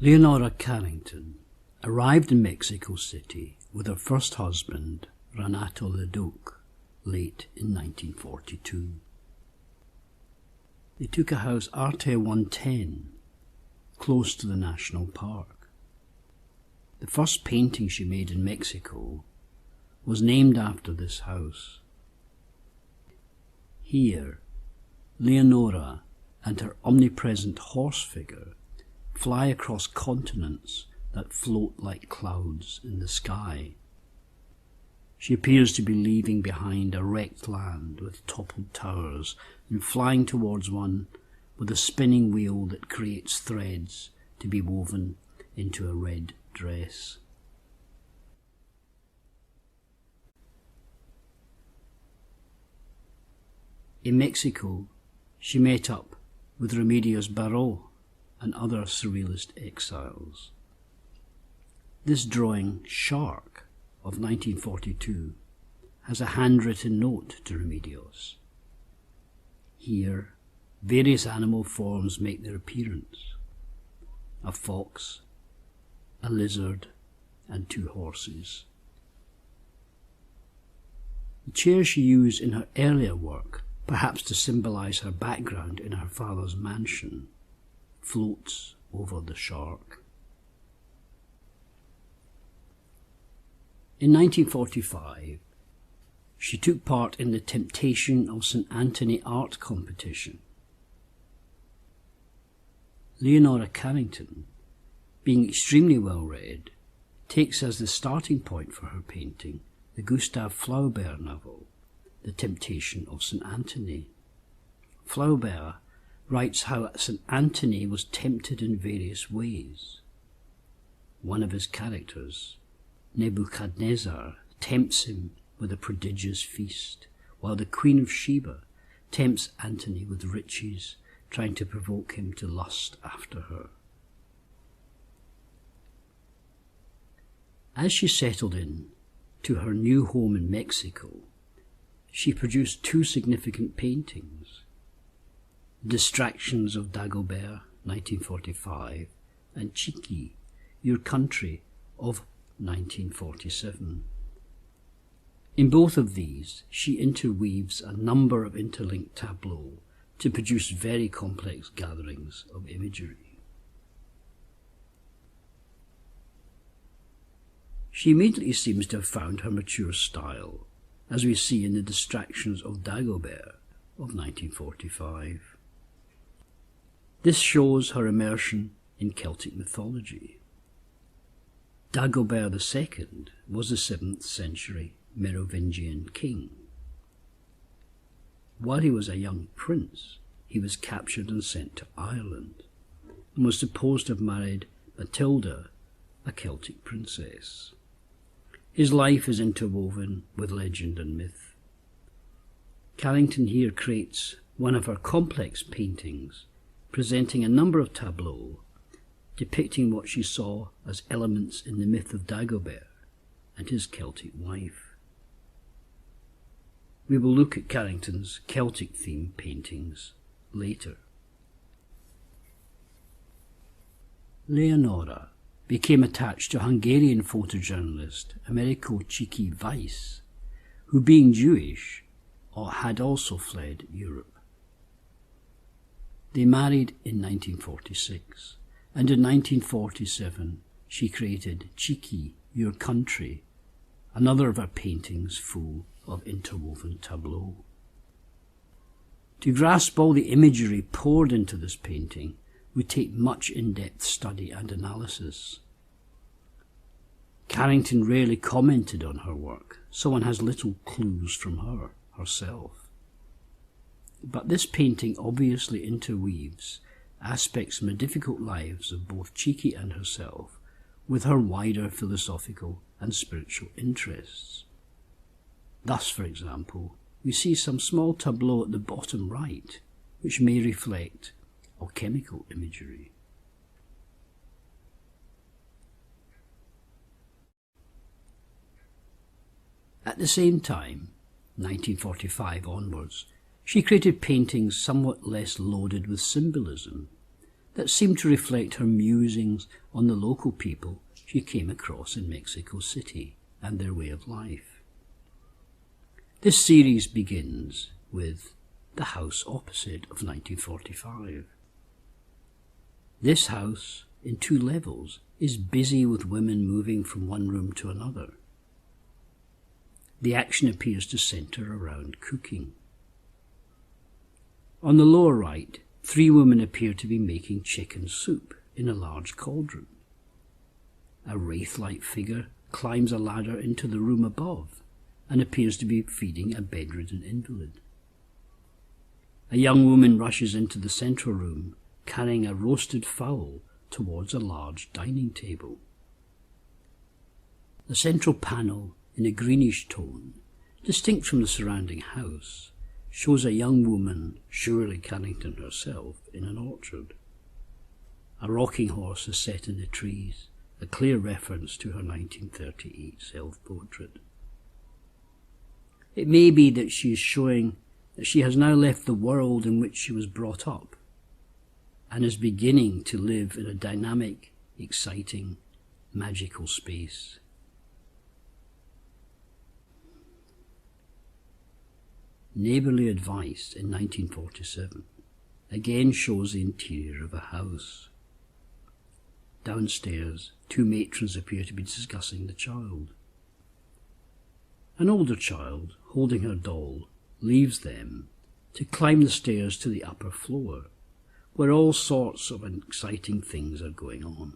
Leonora Carrington arrived in Mexico City with her first husband, Renato Leduc, late in 1942. They took a house Arte 110, close to the national park. The first painting she made in Mexico was named after this house. Here, Leonora and her omnipresent horse figure fly across continents that float like clouds in the sky. She appears to be leaving behind a wrecked land with toppled towers and flying towards one with a spinning wheel that creates threads to be woven into a red dress. In Mexico, she met up with Remedios Baró and other Surrealist exiles. This drawing, Shark, of 1942, has a handwritten note to Remedios. Here, various animal forms make their appearance: a fox, a lizard, and 2 horses. The chair she used in her earlier work, perhaps to symbolize her background in her father's mansion, floats over the shark. In 1945, she took part in the Temptation of St. Anthony art competition. Leonora Carrington, being extremely well read, takes as the starting point for her painting the Gustave Flaubert novel, The Temptation of St. Anthony. Flaubert writes how St. Anthony was tempted in various ways. One of his characters, Nebuchadnezzar, tempts him with a prodigious feast, while the Queen of Sheba tempts Antony with riches, trying to provoke him to lust after her. As she settled in to her new home in Mexico, she produced 2 significant paintings: Distractions of Dagobert, 1945, and Chiqui, Your Country, of 1947. In both of these, she interweaves a number of interlinked tableaux to produce very complex gatherings of imagery. She immediately seems to have found her mature style, as we see in the Distractions of Dagobert of 1945. This shows her immersion in Celtic mythology. Dagobert II was a 7th century Merovingian king. While he was a young prince, he was captured and sent to Ireland, and was supposed to have married Matilda, a Celtic princess. His life is interwoven with legend and myth. Carrington here creates one of her complex paintings, presenting a number of tableaux depicting what she saw as elements in the myth of Dagobert and his Celtic wife. We will look at Carrington's Celtic-themed paintings later. Leonora became attached to Hungarian photojournalist Americo Chiqui Weiss, who, being Jewish, had also fled Europe. They married in 1946, and in 1947 she created Chiqui, Your Country, another of her paintings full of interwoven tableaux. To grasp all the imagery poured into this painting would take much in-depth study and analysis. Carrington rarely commented on her work, so one has little clues from her herself. But this painting obviously interweaves aspects from the difficult lives of both Chiqui and herself with her wider philosophical and spiritual interests. Thus, for example, we see some small tableau at the bottom right, which may reflect alchemical imagery. At the same time, 1945 onwards, she created paintings somewhat less loaded with symbolism, that seemed to reflect her musings on the local people she came across in Mexico City and their way of life. This series begins with The House Opposite of 1945. This house, in 2 levels, is busy with women moving from one room to another. The action appears to centre around cooking. On the lower right, 3 women appear to be making chicken soup in a large cauldron. A wraith-like figure climbs a ladder into the room above and appears to be feeding a bedridden invalid. A young woman rushes into the central room carrying a roasted fowl towards a large dining table. The central panel, in a greenish tone, distinct from the surrounding house, shows a young woman, surely Carrington herself, in an orchard. A rocking horse is set in the trees, a clear reference to her 1938 self-portrait. It may be that she is showing that she has now left the world in which she was brought up and is beginning to live in a dynamic, exciting, magical space. Neighbourly Advice in 1947 again shows the interior of a house. Downstairs, 2 matrons appear to be discussing the child. An older child, holding her doll, leaves them to climb the stairs to the upper floor, where all sorts of exciting things are going on.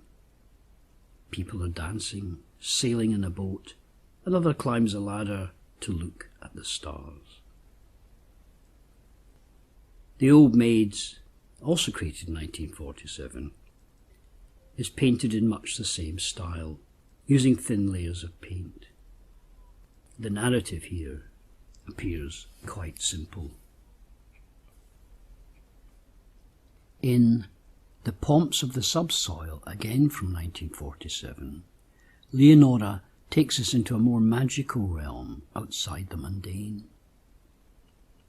People are dancing, sailing in a boat. Another climbs a ladder to look at the stars. The old Maids, also created in 1947, is painted in much the same style, using thin layers of paint. The narrative here appears quite simple. In The Pomps of the Subsoil, again from 1947, Leonora takes us into a more magical realm outside the mundane.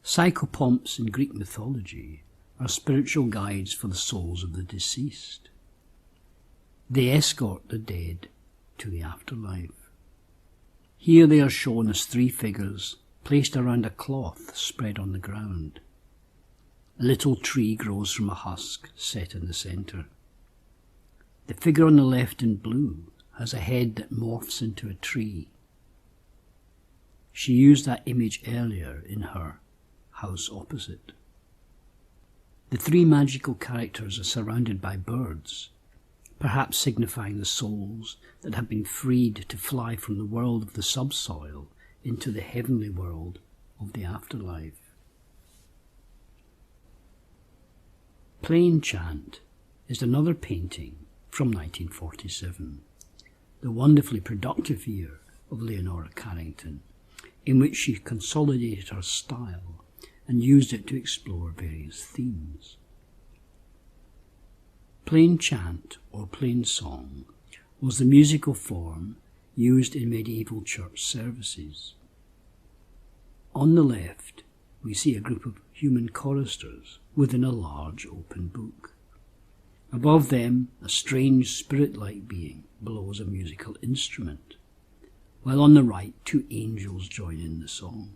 Psychopomps in Greek mythology are spiritual guides for the souls of the deceased. They escort the dead to the afterlife. Here they are shown as 3 figures placed around a cloth spread on the ground. A little tree grows from a husk set in the centre. The figure on the left in blue has a head that morphs into a tree. She used that image earlier in her House Opposite. The 3 magical characters are surrounded by birds, perhaps signifying the souls that have been freed to fly from the world of the subsoil into the heavenly world of the afterlife. Plain Chant is another painting from 1947, the wonderfully productive year of Leonora Carrington, in which she consolidated her style and used it to explore various themes. Plain chant, or plain song, was the musical form used in medieval church services. On the left, we see a group of human choristers within a large open book. Above them, a strange spirit-like being blows a musical instrument, while on the right, 2 angels join in the song.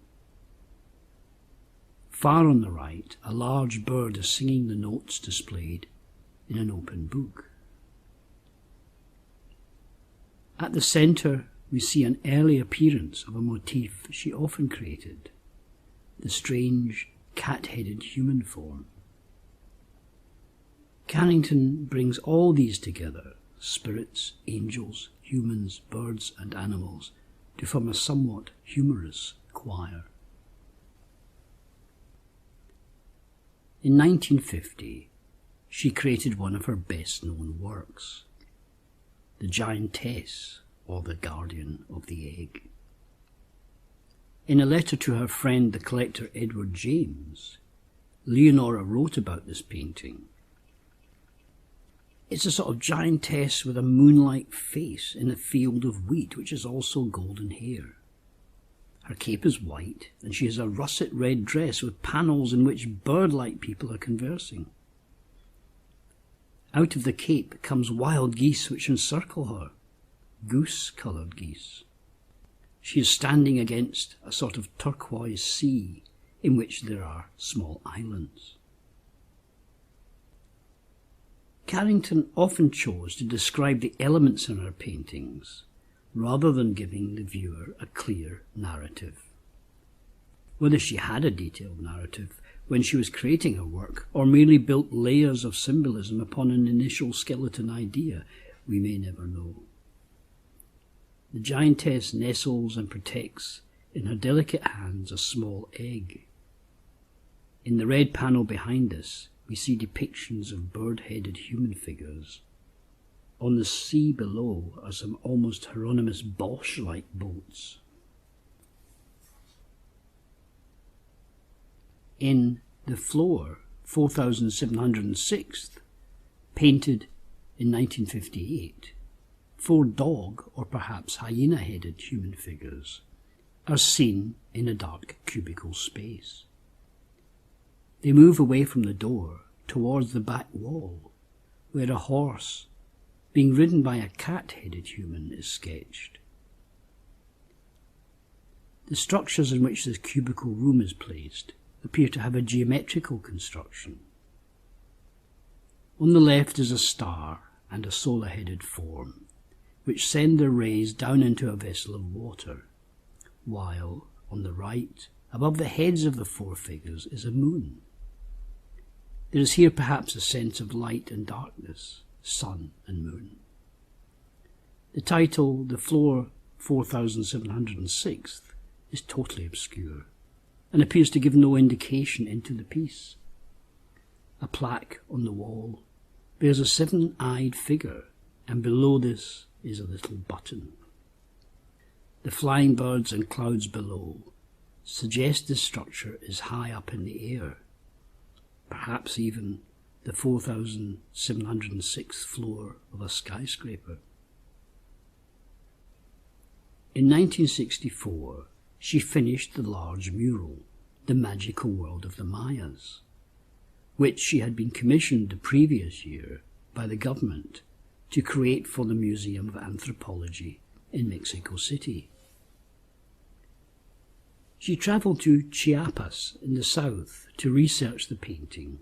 Far on the right, a large bird is singing the notes displayed in an open book. At the centre, we see an early appearance of a motif she often created, the strange, cat-headed human form. Carrington brings all these together, spirits, angels, humans, birds and animals, to form a somewhat humorous choir. In 1950, she created one of her best-known works, the Giantess, or the Guardian of the Egg. In a letter to her friend the collector Edward James, Leonora wrote about this painting. It's a sort of giantess with a moon-like face in a field of wheat, which is also golden hair. Her cape is white, and she has a russet red dress with panels in which bird-like people are conversing. Out of the cape comes wild geese which encircle her, goose-coloured geese. She is standing against a sort of turquoise sea in which there are small islands. Carrington often chose to describe the elements in her paintings rather than giving the viewer a clear narrative. Whether she had a detailed narrative when she was creating her work or merely built layers of symbolism upon an initial skeleton idea, we may never know. The giantess nestles and protects in her delicate hands a small egg. In the red panel behind us, we see depictions of bird-headed human figures. On the sea below are some almost Hieronymus Bosch-like boats. In The Floor, 4706, painted in 1958, 4 dog or perhaps hyena-headed human figures are seen in a dark cubicle space. They move away from the door towards the back wall, where a horse, being ridden by a cat-headed human, is sketched. The structures in which this cubicle room is placed appear to have a geometrical construction. On the left is a star and a solar-headed form, which send their rays down into a vessel of water, while, on the right, above the heads of the 4 figures, is a moon. There is here perhaps a sense of light and darkness, sun and moon. The title, The Floor 4706, is totally obscure and appears to give no indication into the piece. A plaque on the wall bears a 7-eyed figure, and below this is a little button. The flying birds and clouds below suggest this structure is high up in the air, perhaps even the 4706th floor of a skyscraper. In 1964, she finished the large mural, The Magical World of the Mayas, which she had been commissioned the previous year by the government to create for the Museum of Anthropology in Mexico City. She travelled to Chiapas in the south to research the painting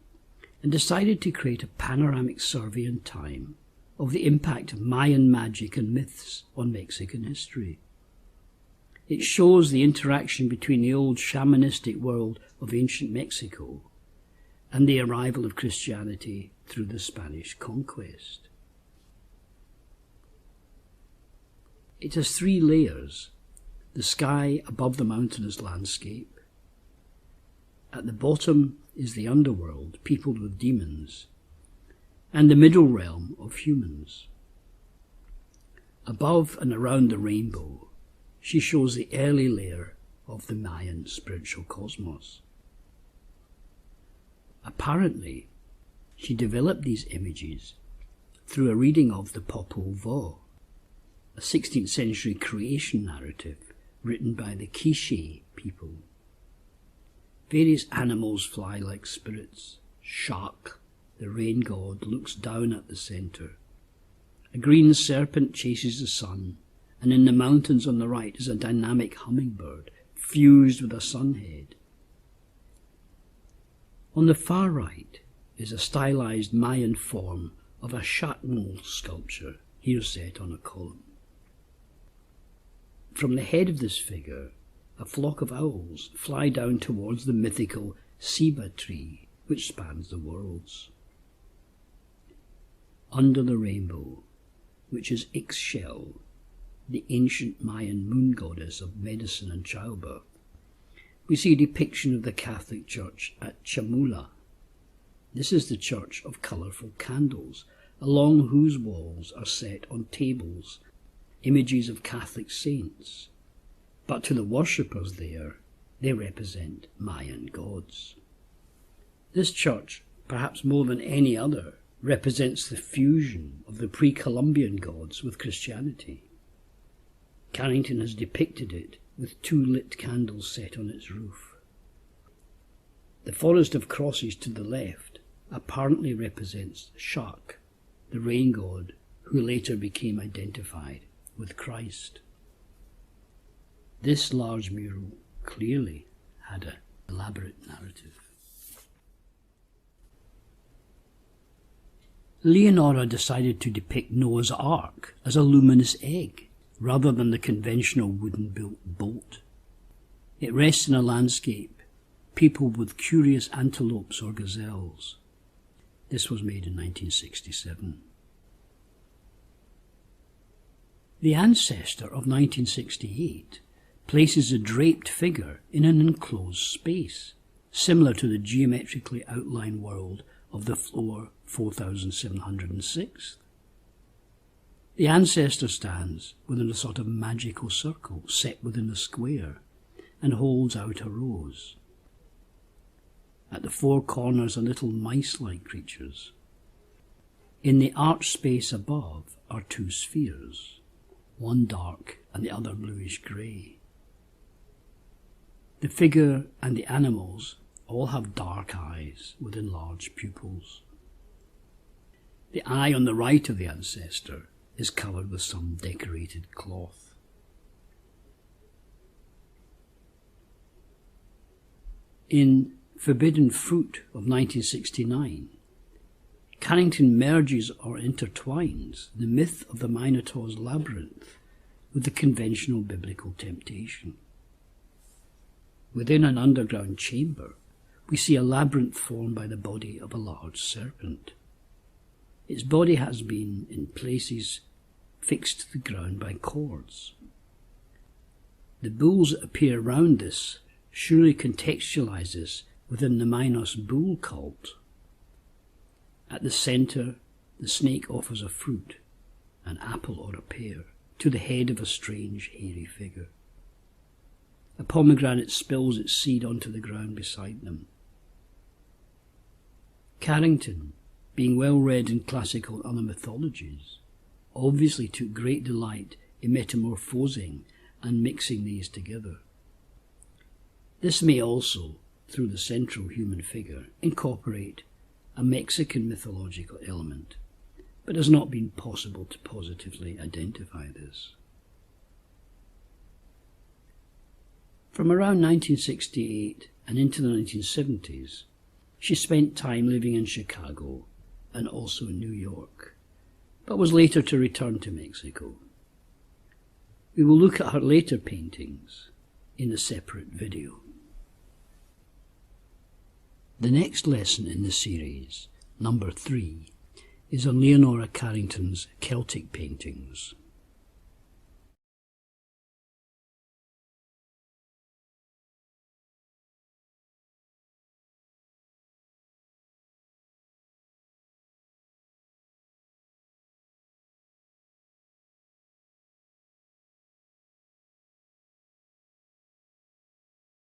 and decided to create a panoramic survey in time of the impact of Mayan magic and myths on Mexican history. It shows the interaction between the old shamanistic world of ancient Mexico and the arrival of Christianity through the Spanish conquest. It has 3 layers: the sky above the mountainous landscape. At the bottom is the underworld, peopled with demons, and the middle realm of humans. Above and around the rainbow, she shows the early layer of the Mayan spiritual cosmos. Apparently, she developed these images through a reading of the Popol Vuh, a 16th century creation narrative written by the Quiche people. Various animals fly like spirits. Shark, the rain god, looks down at the centre. A green serpent chases the sun, and in the mountains on the right is a dynamic hummingbird fused with a sunhead. On the far right is a stylized Mayan form of a Shatnal sculpture, here set on a column. From the head of this figure, a flock of owls fly down towards the mythical Ceiba tree, which spans the worlds. Under the rainbow, which is Ixchel, the ancient Mayan moon goddess of medicine and childbirth, we see a depiction of the Catholic Church at Chamula. This is the church of colourful candles, along whose walls are set on tables images of Catholic saints, but to the worshippers there, they represent Mayan gods. This church, perhaps more than any other, represents the fusion of the pre-Columbian gods with Christianity. Carrington has depicted it with 2 lit candles set on its roof. The forest of crosses to the left apparently represents Shark, the rain god who later became identified with Christ. This large mural clearly had an elaborate narrative. Leonora decided to depict Noah's Ark as a luminous egg, rather than the conventional wooden-built boat. It rests in a landscape peopled with curious antelopes or gazelles. This was made in 1967. The Ancestor of 1968 places a draped figure in an enclosed space, similar to the geometrically outlined world of the floor 4706. The Ancestor stands within a sort of magical circle set within a square and holds out a rose. At the four corners are little mice-like creatures. In the arch space above are two spheres, one dark and the other bluish-grey. The figure and the animals all have dark eyes with enlarged pupils. The eye on the right of the Ancestor is covered with some decorated cloth. In Forbidden Fruit of 1969, Carrington merges or intertwines the myth of the Minotaur's labyrinth with the conventional biblical temptation. Within an underground chamber, we see a labyrinth formed by the body of a large serpent. Its body has been, in places, fixed to the ground by cords. The bulls that appear round this surely contextualizes within the Minos bull cult. At the centre, the snake offers a fruit, an apple or a pear, to the head of a strange, hairy figure. A pomegranate spills its seed onto the ground beside them. Carrington, being well read in classical and other mythologies, obviously took great delight in metamorphosing and mixing these together. This may also, through the central human figure, incorporate a Mexican mythological element, but it has not been possible to positively identify this. From around 1968 and into the 1970s, she spent time living in Chicago and also in New York, but was later to return to Mexico. We will look at her later paintings in a separate video. The next lesson in the series, number 3, is on Leonora Carrington's Celtic paintings.